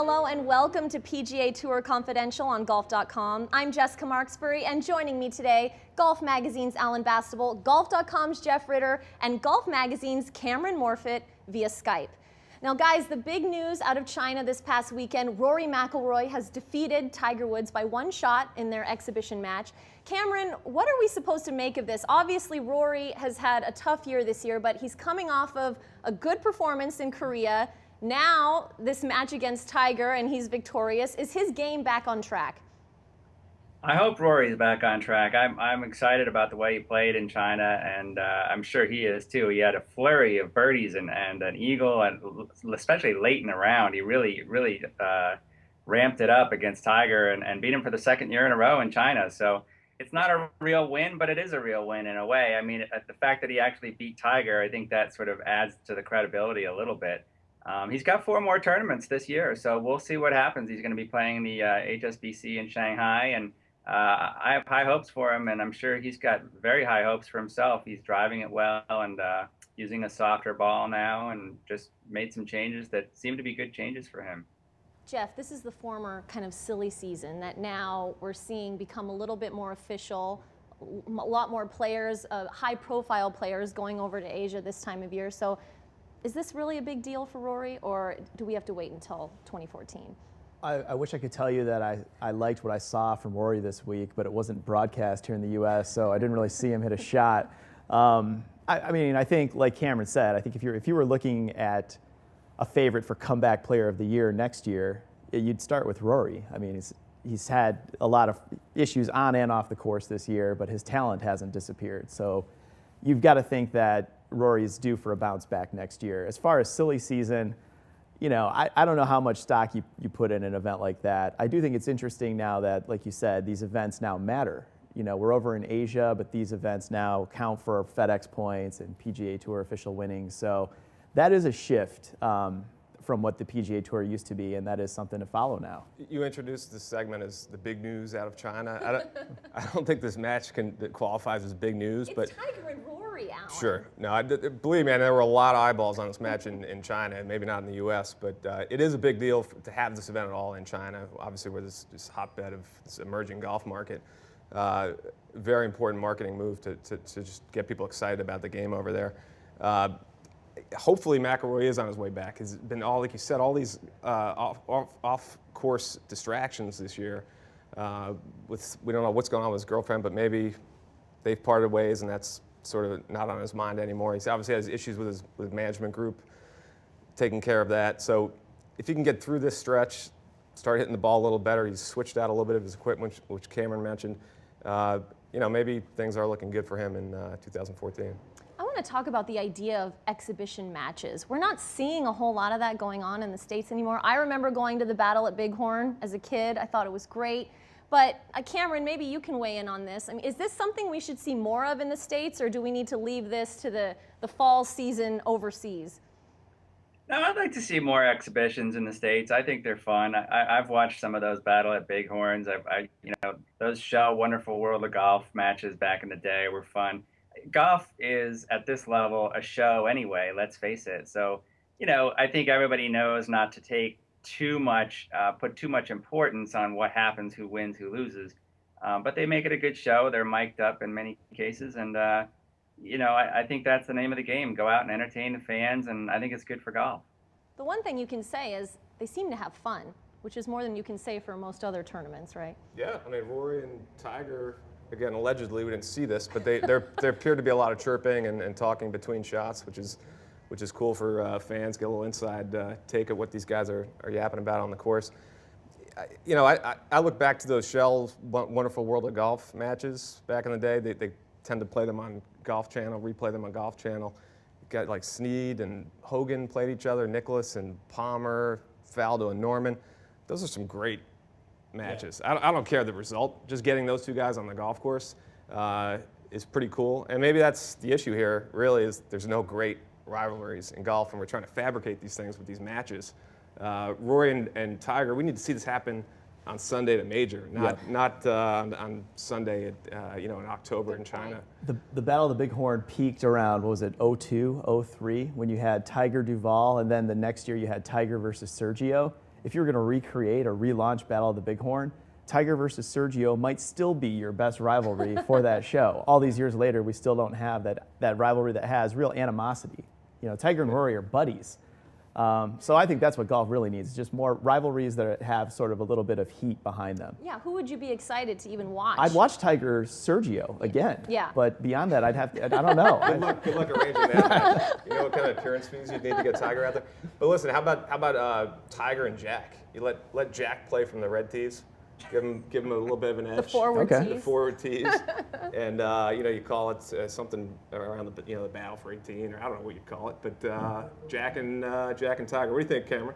Hello and welcome to PGA Tour Confidential on Golf.com. I'm Jessica Marksbury, and joining me today, Golf Magazine's Alan Bastable, Golf.com's Jeff Ritter, and Golf Magazine's Cameron Morfitt via Skype. Now guys, the big news out of China this past weekend, Rory McIlroy has defeated Tiger Woods by one shot in their exhibition match. Cameron, what are we supposed to make of this? Obviously, Rory has had a tough year this year, but he's coming off of a good performance in Korea. Now, this match against Tiger, and he's victorious. Is his game back on track? I hope Rory's back on track. I'm excited about the way he played in China, and I'm sure he is too. He had a flurry of birdies and an eagle, and especially late in the round, he really ramped it up against Tiger and beat him for the second year in a row in China. So it's not a real win, but it is a real win in a way. I mean, the fact that he actually beat Tiger, I think that sort of adds to the credibility a little bit. He's got 4 more tournaments this year, so we'll see what happens. He's going to be playing the HSBC in Shanghai, and I have high hopes for him, and I'm sure he's got very high hopes for himself. He's driving it well and using a softer ball now, and just made some changes that seem to be good changes for him. Jeff, this is the former kind of silly season that now we're seeing become a little bit more official. A lot more players, high-profile players going over to Asia this time of year. So is this really a big deal for Rory, or do we have to wait until 2014? I wish I could tell you that I liked what I saw from Rory this week, but it wasn't broadcast here in the U.S., so I didn't really see him hit a shot. I mean, I think, like Cameron said, I think if you were looking at a favorite for comeback player of the year next year, you'd start with Rory. I mean, he's had a lot of issues on and off the course this year, but his talent hasn't disappeared. So you've got to think that Rory's due for a bounce back next year. As far as silly season, you know, I don't know how much stock you put in an event like that. I do think it's interesting now that, like you said, these events now matter. You know, we're over in Asia, but these events now count for FedEx points and PGA Tour official winnings. So that is a shift from what the PGA Tour used to be, and that is something to follow now. You introduced this segment as the big news out of China. I don't think this match that qualifies as big news, it's but Tiger and Rory, Alan. Sure. No, believe me, there were a lot of eyeballs on this match in China, and maybe not in the U.S., but it is a big deal to have this event at all in China. Obviously, we're this hotbed of this emerging golf market. Very important marketing move to just get people excited about the game over there. Hopefully McIlroy is on his way back. He's been like you said, all these off-course distractions this year. We don't know what's going on with his girlfriend, but maybe they've parted ways, and that's sort of not on his mind anymore. He's obviously has issues with his management group, taking care of that. So if he can get through this stretch, start hitting the ball a little better, he's switched out a little bit of his equipment, which Cameron mentioned. You know, maybe things are looking good for him in 2014. I want to talk about the idea of exhibition matches. We're not seeing a whole lot of that going on in the States anymore. I remember going to the Battle at Bighorn as a kid. I thought it was great. But Cameron, maybe you can weigh in on this. I mean, is this something we should see more of in the States, or do we need to leave this to the fall season overseas? No, I'd like to see more exhibitions in the States. I think they're fun. I've watched some of those Battle at Bighorns. You know, those Shell Wonderful World of Golf matches back in the day were fun. Golf is, at this level, a show anyway, let's face it. So, you know, I think everybody knows not to take too much, put too much importance on what happens, who wins, who loses. But they make it a good show. They're mic'd up in many cases. And, you know, I think that's the name of the game. Go out and entertain the fans, and I think it's good for golf. The one thing you can say is they seem to have fun, which is more than you can say for most other tournaments, right? Yeah, I mean, Rory and Tiger, again, allegedly, we didn't see this, but there appeared to be a lot of chirping and talking between shots, which is cool for fans, get a little inside take at what these guys are yapping about on the course. You know, I look back to those Shell Wonderful World of Golf matches back in the day. They tend to play them on Golf Channel, replay them on Golf Channel. Got like Snead and Hogan played each other, Nicklaus and Palmer, Faldo and Norman. Those are some great matches. Yeah. I don't care the result. Just getting those two guys on the golf course is pretty cool. And maybe that's the issue here, really, is there's no great rivalries in golf, and we're trying to fabricate these things with these matches. Rory and Tiger, we need to see this happen on Sunday at a major, not on Sunday at, you know, in October in China. The Battle of the Bighorn peaked around, what was it, 02, 03, when you had Tiger Duval, and then the next year you had Tiger versus Sergio. if you're going to recreate or relaunch Battle of the Bighorn, Tiger versus Sergio might still be your best rivalry for that show. All these years later, we still don't have that rivalry that has real animosity. You know, Tiger and Rory are buddies. So I think that's what golf really needs, just more rivalries that have sort of a little bit of heat behind them. Yeah, who would you be excited to even watch? I'd watch Tiger Sergio again. Yeah. But beyond that, I don't know. Good luck arranging that. You know what kind of appearance fees you'd need to get Tiger out there. But listen, how about Tiger and Jack? You let Jack play from the red tees. Give him a little bit of an edge. The forward Okay. tees. The forward tees, and you call it something around the bow for 18, or I don't know what you'd call it. But Jack and Tiger. What do you think, Cameron?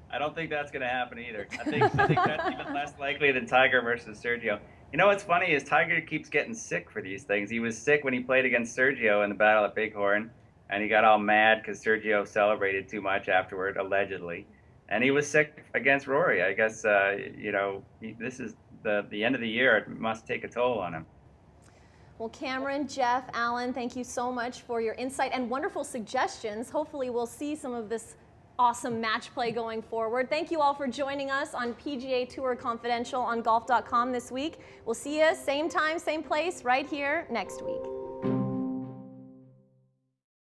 I don't think that's going to happen either. I think that's even less likely than Tiger versus Sergio. You know what's funny is Tiger keeps getting sick for these things. He was sick when he played against Sergio in the Battle at Bighorn, and he got all mad because Sergio celebrated too much afterward, allegedly. And he was sick against Rory. I guess, this is the end of the year. It must take a toll on him. Well, Cameron, Jeff, Alan, thank you so much for your insight and wonderful suggestions. Hopefully we'll see some of this awesome match play going forward. Thank you all for joining us on PGA Tour Confidential on Golf.com this week. We'll see you same time, same place, right here next week.